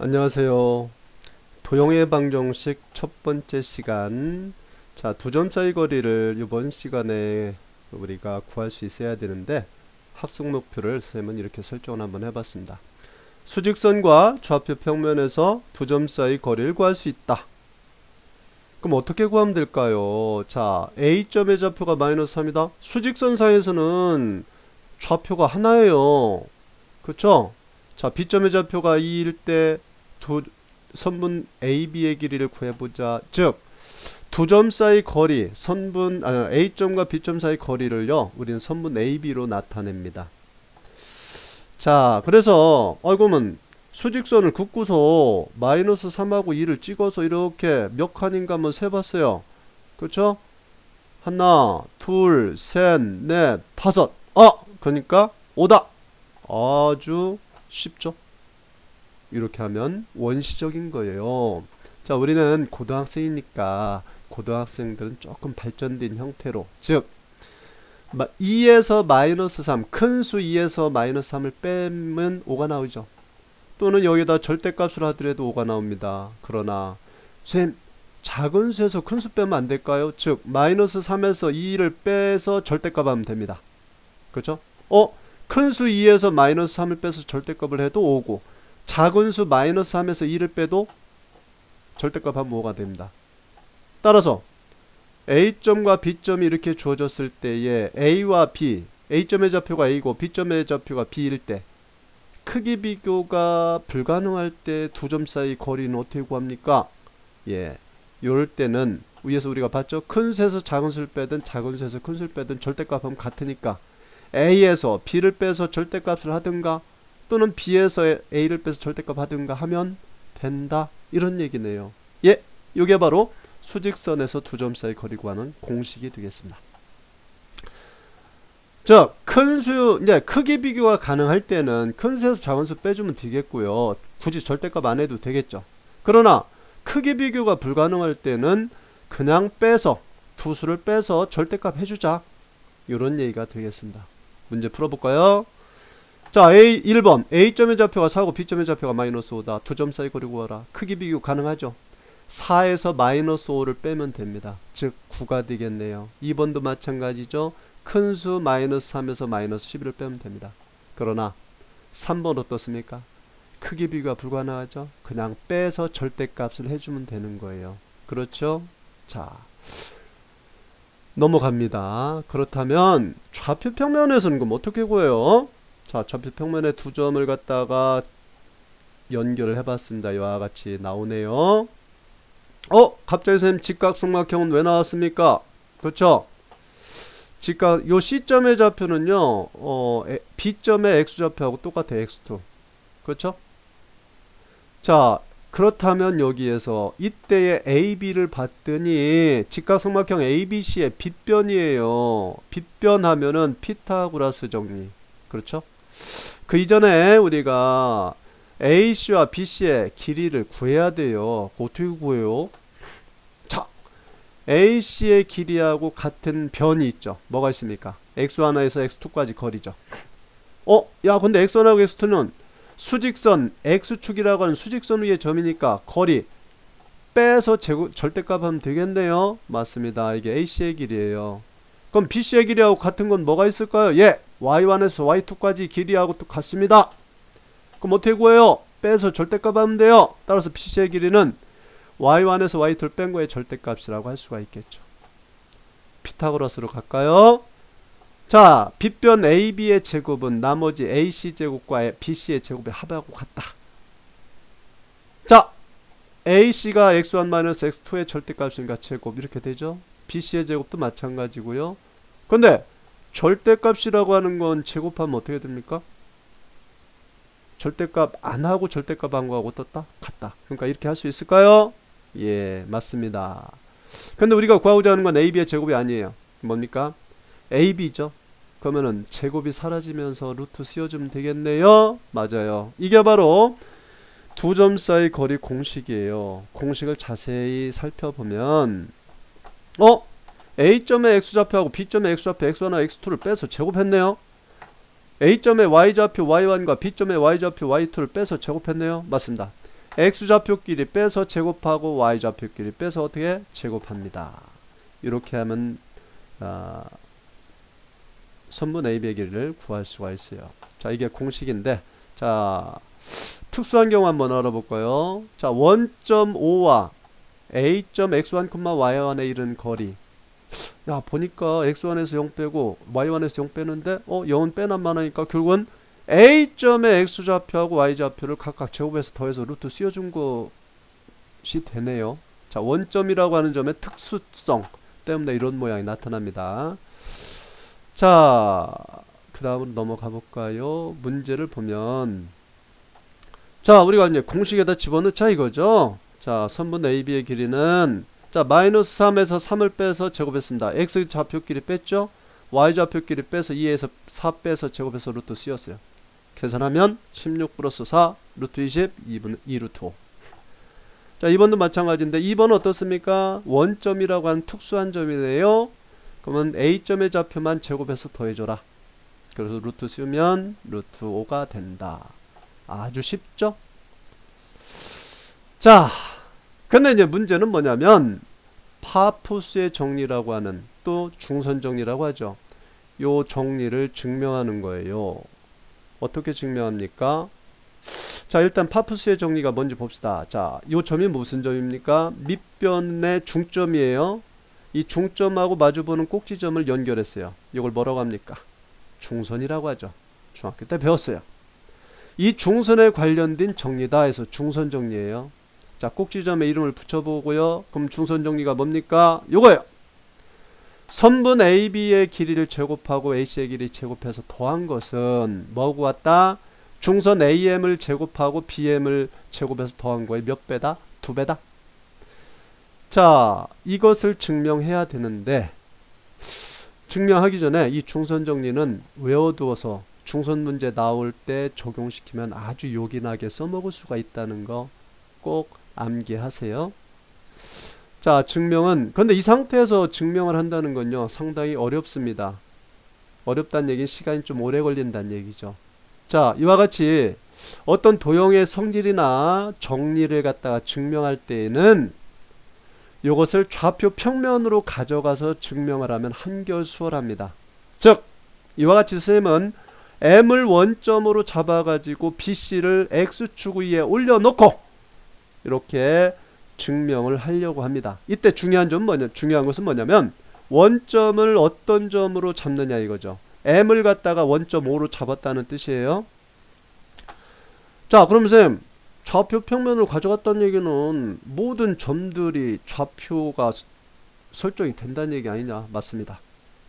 안녕하세요. 도형의 방정식 첫 번째 시간. 자, 두 점 사이 거리를 이번 시간에 우리가 구할 수 있어야 되는데 학습 목표를 선생님은 이렇게 설정을 한번 해봤습니다. 수직선과 좌표 평면에서 두 점 사이 거리를 구할 수 있다. 그럼 어떻게 구하면 될까요? 자, A점의 좌표가 마이너스 3이다. 수직선 사이에서는 좌표가 하나예요. 그쵸? 자, B점의 좌표가 2일 때 두 선분 AB의 길이를 구해보자. 즉, 두 점 사이 거리, A점과 B점 사이 거리를요, 우리는 선분 AB로 나타냅니다. 자, 그래서, 그러면 수직선을 긋고서 마이너스 3하고 2를 찍어서 이렇게 몇 칸인가 한번 세봤어요. 그렇죠? 하나, 둘, 셋, 넷, 다섯. 그러니까 5다. 아주 쉽죠? 이렇게 하면 원시적인 거예요. 자, 우리는 고등학생이니까 고등학생들은 조금 발전된 형태로, 즉 2에서 마이너스 3, 큰 수 2에서 마이너스 3을 빼면 5가 나오죠. 또는 여기다 절대값을 하더라도 5가 나옵니다. 그러나 선생님, 작은 수에서 큰 수 빼면 안 될까요? 즉 마이너스 3에서 2를 빼서 절대값 하면 됩니다. 그렇죠? 큰 수 2에서 마이너스 3을 빼서 절대값을 해도 5고, 작은 수 마이너스 3에서 2를 빼도 절대값 하면 5가 됩니다. 따라서 A점과 B점이 이렇게 주어졌을 때에 A와 B, A점의 좌표가 A고 B점의 좌표가 B일 때, 크기 비교가 불가능할 때 두 점 사이 거리는 어떻게 구합니까? 이럴 때는 위에서 우리가 봤죠? 큰 수에서 작은 수를 빼든 작은 수에서 큰 수를 빼든 절대값 하면 같으니까 A에서 B를 빼서 절대값을 하든가, 또는 B에서 A를 빼서 절대값 하든가 하면 된다, 이런 얘기네요. 이게 바로 수직선에서 두 점 사이 거리 구하는 공식이 되겠습니다. 즉, 이제 크기 비교가 가능할 때는 큰 수에서 작은 수 빼주면 되겠고요. 굳이 절대값 안 해도 되겠죠. 그러나 크기 비교가 불가능할 때는 그냥 빼서, 두 수를 빼서 절대값 해주자, 이런 얘기가 되겠습니다. 문제 풀어볼까요? 자, 1번 A점의 좌표가 4고 B점의 좌표가 마이너스 5다. 두 점 사이 거리 구하라. 크기 비교 가능하죠? 4에서 마이너스 5를 빼면 됩니다. 즉 9가 되겠네요. 2번도 마찬가지죠. 큰 수 마이너스 3에서 마이너스 11을 빼면 됩니다. 그러나 3번 어떻습니까? 크기 비교가 불가능하죠? 그냥 빼서 절대값을 해주면 되는 거예요. 그렇죠? 자, 넘어갑니다. 그렇다면 좌표 평면에서는 그럼 어떻게 구해요? 자, 좌표 평면에 두 점을 갖다가 연결을 해봤습니다. 이와 같이 나오네요. 갑자기 선생님, 직각삼각형은 왜 나왔습니까? 그렇죠? 요 C점의 좌표는요, B점의 X좌표하고 똑같아요. X2. 그렇죠? 자, 그렇다면 여기에서 이때의 AB를 봤더니 직각삼각형 ABC의 빗변이에요. 빗변하면은 피타고라스 정리. 그렇죠? 그 이전에 우리가 AC와 BC의 길이를 구해야 돼요. 어떻게 구해요? 자, AC의 길이하고 같은 변이 있죠. 뭐가 있습니까? X1에서 X2까지 거리죠. 근데 X1하고 X2는 수직선 X축이라고 하는 수직선 위의 점이니까 거리 빼서 절대값 하면 되겠네요. 맞습니다. 이게 AC의 길이에요. 그럼 BC의 길이하고 같은 건 뭐가 있을까요? Y1에서 Y2까지 길이하고 또 같습니다. 그럼 어떻게 구해요? 빼서 절대값 하면 돼요. 따라서 BC의 길이는 Y1에서 Y2를 뺀 거의 절대값이라고 할 수가 있겠죠. 피타고라스로 갈까요? 자, 빗변 AB의 제곱은 나머지 AC 제곱과 BC의 제곱의 합하고 같다. 자, AC가 X1-X2의 절대값이니까 제곱 이렇게 되죠. BC의 제곱도 마찬가지고요. 근데 절대값이라고 하는 건 제곱하면 어떻게 됩니까? 절대값 안 하고 절대값 한 거하고 떴다? 같다. 그러니까 이렇게 할 수 있을까요? 맞습니다. 근데 우리가 구하고자 하는 건 AB의 제곱이 아니에요. 뭡니까? AB죠. 그러면은 제곱이 사라지면서 루트 씌워주면 되겠네요. 맞아요. 이게 바로 두 점 사이 거리 공식이에요. 공식을 자세히 살펴보면 A점의 X좌표하고 B점의 X좌표 X1과 X2를 빼서 제곱했네요. A점의 Y좌표 Y1과 B점의 Y좌표 Y2를 빼서 제곱했네요. 맞습니다. x좌표끼리 빼서 제곱하고 y좌표끼리 빼서 어떻게 제곱합니다. 이렇게 하면 선분 AB의 길이를 구할 수가 있어요. 자, 이게 공식인데, 자, 특수한 경우 한번 알아볼까요? 자, 원점 O와 A.x1, y1에 이른 거리. 야, 보니까 x1에서 0 빼고 y1에서 0 빼는데 0은 빼나만 하니까 결국은 A점의 x좌표하고 y좌표를 각각 제곱해서 더해서 루트 씌워준 것이 되네요. 자, 원점이라고 하는 점의 특수성 때문에 이런 모양이 나타납니다. 자, 그 다음으로 넘어가 볼까요? 문제를 보면, 자, 우리가 이제 공식에다 집어넣자 이거죠. 자, 선분 AB의 길이는, 자, 마이너스 3에서 3을 빼서 제곱했습니다. x좌표끼리 뺐죠? y좌표끼리 빼서 2에서 4 빼서 제곱해서 루트 씌웠어요. 계산하면 16 플러스 4 루트 20 2 루트 5. 자, 2번도 마찬가지인데 2번은 어떻습니까? 원점이라고 하는 특수한 점이네요. 그러면 A점의 좌표만 제곱해서 더해줘라. 그래서 루트 씌우면 루트 5가 된다. 아주 쉽죠? 자, 근데 이제 문제는 뭐냐면 파푸스의 정리라고 하는, 또 중선 정리라고 하죠. 요 정리를 증명하는 거예요. 어떻게 증명합니까? 자, 일단 파푸스의 정리가 뭔지 봅시다. 자, 요 점이 무슨 점입니까? 밑변의 중점이에요. 이 중점하고 마주보는 꼭지점을 연결했어요. 이걸 뭐라고 합니까? 중선이라고 하죠. 중학교 때 배웠어요. 이 중선에 관련된 정리다 해서 중선 정리예요. 자, 꼭지점에 이름을 붙여보고요. 그럼 중선 정리가 뭡니까? 요거예요. 선분 AB의 길이를 제곱하고 AC의 길이 제곱해서 더한 것은 뭐하고 같다? 중선 AM을 제곱하고 BM을 제곱해서 더한 거에 몇 배다? 2배다. 자, 이것을 증명해야 되는데, 증명하기 전에 이 중선 정리는 외워두어서 중선 문제 나올 때 적용시키면 아주 요긴하게 써먹을 수가 있다는 거 꼭 암기하세요. 자, 증명은, 근데 이 상태에서 증명을 한다는 건요, 상당히 어렵습니다. 어렵다는 얘기는 시간이 좀 오래 걸린다는 얘기죠. 자, 이와 같이 어떤 도형의 성질이나 정리를 갖다가 증명할 때에는 이것을 좌표 평면으로 가져가서 증명을 하면 한결 수월합니다. 즉, 이와 같이 쌤은 M을 원점으로 잡아가지고 BC를 X축 위에 올려놓고 이렇게 증명을 하려고 합니다. 이때 중요한 것은 뭐냐면 원점을 어떤 점으로 잡느냐 이거죠. M을 갖다가 원점 5로 잡았다는 뜻이에요. 자, 그럼 쌤, 좌표 평면을 가져갔다는 얘기는 모든 점들이 좌표가 설정이 된다는 얘기 아니냐? 맞습니다.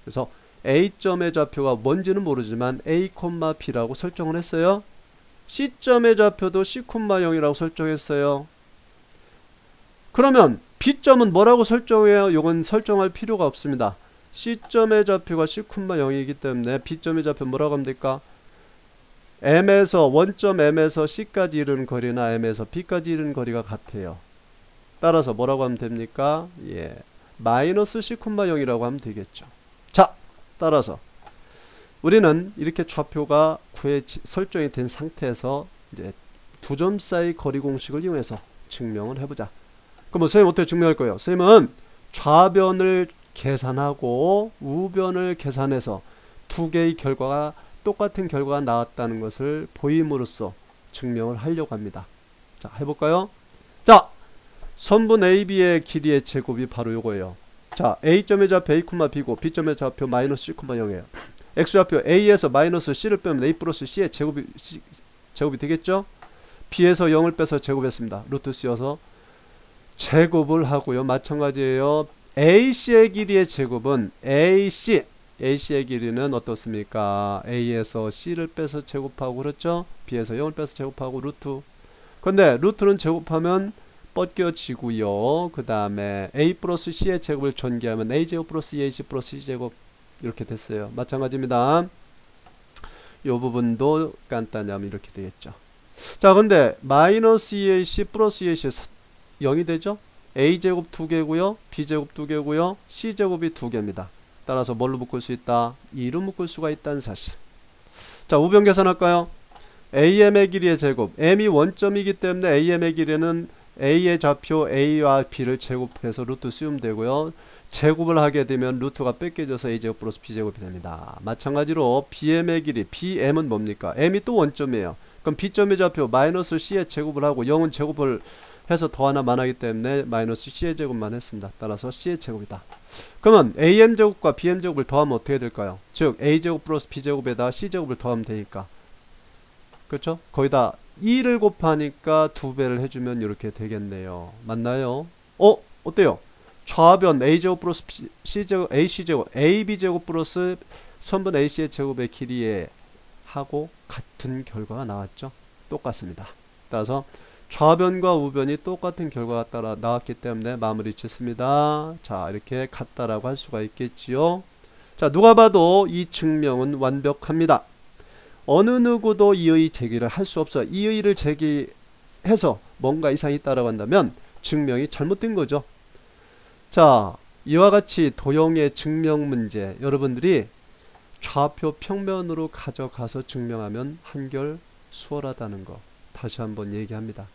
그래서 A점의 좌표가 뭔지는 모르지만 A, B라고 설정을 했어요. C점의 좌표도 C, 0이라고 설정했어요. 그러면 B점은 뭐라고 설정해요? 이건 설정할 필요가 없습니다. C점의 좌표가 C, 0이기 때문에 B점의 좌표 뭐라고 하면 될까? 원점 M에서 C까지 이르는 거리나 M에서 B까지 이르는 거리가 같아요. 따라서 뭐라고 하면 됩니까? 예, 마이너스 C, 0이라고 하면 되겠죠. 자, 따라서 우리는 이렇게 좌표가 설정이 된 상태에서 이제 두 점 사이 거리 공식을 이용해서 증명을 해보자. 그럼 선생님 어떻게 증명할 거예요? 선생님은 좌변을 계산하고 우변을 계산해서 두 개의 결과가 똑같은 결과가 나왔다는 것을 보임으로써 증명을 하려고 합니다. 자, 해볼까요? 자, 선분 AB의 길이의 제곱이 바로 요거예요. 자, A점의 좌표 A, B고 B점의 좌표 마이너스 C, 0이에요. X좌표 A에서 마이너스 C를 빼면 A 플러스 C의 제곱이 되겠죠? B에서 0을 빼서 제곱했습니다. 루트 씌워서 제곱을 하고요. 마찬가지예요. AC의 길이의 제곱은 AC의 길이는 어떻습니까? A에서 C를 빼서 제곱하고 그렇죠? B에서 0을 빼서 제곱하고 루트. 근데 루트는 제곱하면 뻗겨지고요. 그 다음에 A 플러스 C의 제곱을 전개하면 A제곱 플러스 AC 플러스 C제곱 이렇게 됐어요. 마찬가지입니다. 이 부분도 간단하면 이렇게 되겠죠. 자, 근데 마이너스 2AC 플러스 2AC 0이 되죠? A제곱 2개고요. B제곱 2개고요. C제곱이 2개입니다. 따라서 뭘로 묶을 수 있다? 2로 묶을 수가 있다는 사실. 자, 우변 계산할까요? AM의 길이의 제곱. M이 원점이기 때문에 AM의 길이는 A의 좌표 A와 B를 제곱해서 루트 씌우면 되고요. 제곱을 하게 되면 루트가 뺏겨져서 A제곱 플러스 B제곱이 됩니다. 마찬가지로 BM의 길이, BM은 뭡니까? M이 또 원점이에요. 그럼 B점의 좌표 마이너스 C의 제곱을 하고 0은 제곱을 해서 더 하나만 하기 때문에 마이너스 C의 제곱만 했습니다. 따라서 C의 제곱이다. 그러면 AM제곱과 BM제곱을 더하면 어떻게 될까요? 즉 A제곱 플러스 B제곱에다 C제곱을 더하면 되니까, 그렇죠? 거기다 2를 곱하니까 2배를 해주면 이렇게 되겠네요. 맞나요? 어때요? 좌변 A제곱 플러스 C제곱, AC제곱, AB제곱 플러스 선분 AC의 제곱의 길이에 하고 같은 결과가 나왔죠. 똑같습니다. 따라서 좌변과 우변이 똑같은 결과가 따라 나왔기 때문에 마무리 짓습니다. 자, 이렇게 같다라고 할 수가 있겠지요. 자, 누가 봐도 이 증명은 완벽합니다. 어느 누구도 이의 제기를 할 수 없어요. 이의를 제기해서 뭔가 이상이 있다라고 한다면 증명이 잘못된 거죠. 자, 이와 같이 도형의 증명 문제, 여러분들이 좌표 평면으로 가져가서 증명하면 한결 수월하다는 거 다시 한번 얘기합니다.